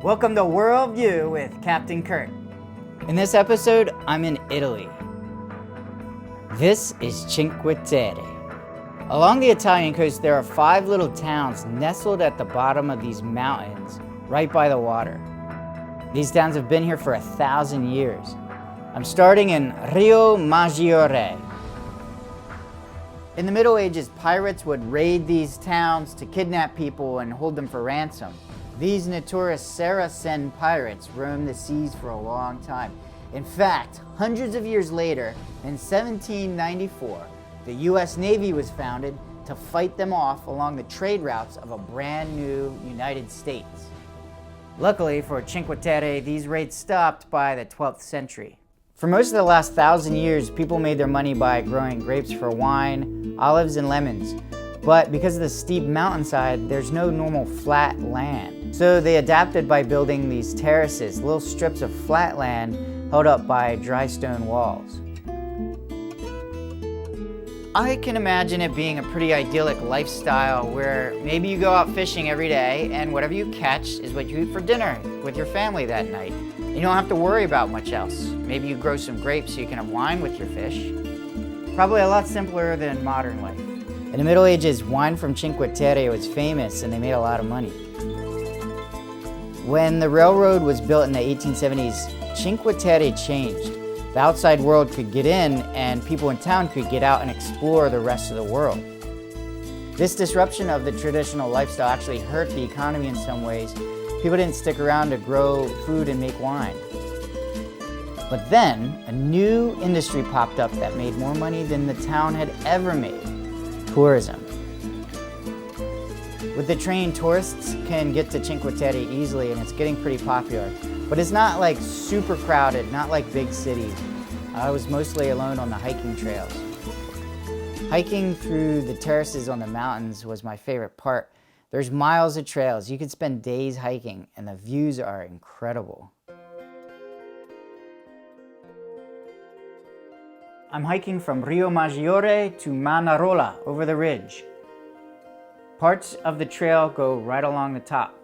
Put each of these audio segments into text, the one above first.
Welcome to Worldview with Captain Kurt. In this episode, I'm in Italy. This is Cinque Terre. Along the Italian coast, there are 5 little towns nestled at the bottom of these mountains, right by the water. These towns have been here for 1,000 years. I'm starting in Rio Maggiore. In the Middle Ages, pirates would raid these towns to kidnap people and hold them for ransom. These notorious Saracen pirates roamed the seas for a long time. In fact, hundreds of years later, in 1794, the U.S. Navy was founded to fight them off along the trade routes of a brand new United States. Luckily for Cinque Terre, these raids stopped by the 12th century. For most of the last 1,000 years, people made their money by growing grapes for wine, olives, and lemons. But because of the steep mountainside, there's no normal flat land. So they adapted by building these terraces, little strips of flat land held up by dry stone walls. I can imagine it being a pretty idyllic lifestyle where maybe you go out fishing every day and whatever you catch is what you eat for dinner with your family that night. You don't have to worry about much else. Maybe you grow some grapes so you can have wine with your fish. Probably a lot simpler than modern life. In the Middle Ages, wine from Cinque Terre was famous and they made a lot of money. When the railroad was built in the 1870s, Cinque Terre changed. The outside world could get in and people in town could get out and explore the rest of the world. This disruption of the traditional lifestyle actually hurt the economy in some ways. People didn't stick around to grow food and make wine. But then, a new industry popped up that made more money than the town had ever made: tourism. With the train, tourists can get to Cinque Terre easily and it's getting pretty popular. But it's not like super crowded, not like big cities. I was mostly alone on the hiking trails. Hiking through the terraces on the mountains was my favorite part. There's miles of trails. You could spend days hiking and the views are incredible. I'm hiking from Rio Maggiore to Manarola over the ridge. Parts of the trail go right along the top.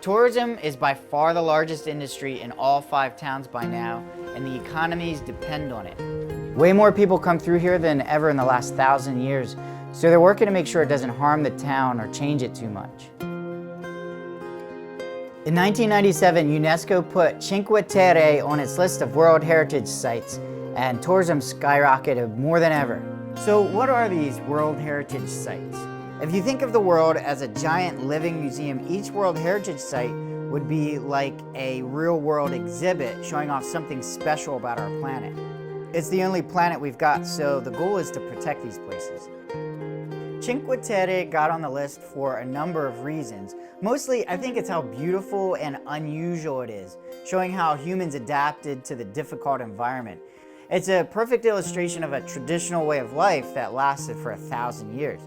Tourism is by far the largest industry in all 5 towns by now, and the economies depend on it. Way more people come through here than ever in the last 1,000 years, so they're working to make sure it doesn't harm the town or change it too much. In 1997, UNESCO put Cinque Terre on its list of World Heritage Sites, and tourism skyrocketed more than ever. So what are these World Heritage Sites? If you think of the world as a giant living museum, each World Heritage Site would be like a real-world exhibit showing off something special about our planet. It's the only planet we've got, so the goal is to protect these places. Cinque Terre got on the list for a number of reasons. Mostly, I think it's how beautiful and unusual it is, showing how humans adapted to the difficult environment. It's a perfect illustration of a traditional way of life that lasted for 1,000 years.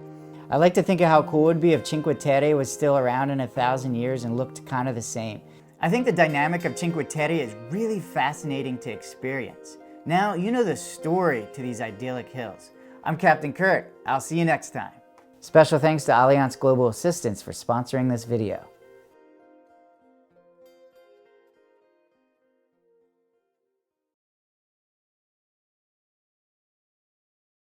I like to think of how cool it would be if Cinque Terre was still around in 1,000 years and looked kind of the same. I think the dynamic of Cinque Terre is really fascinating to experience. Now you know the story to these idyllic hills. I'm Captain Kurt. I'll see you next time. Special thanks to Allianz Global Assistance for sponsoring this video.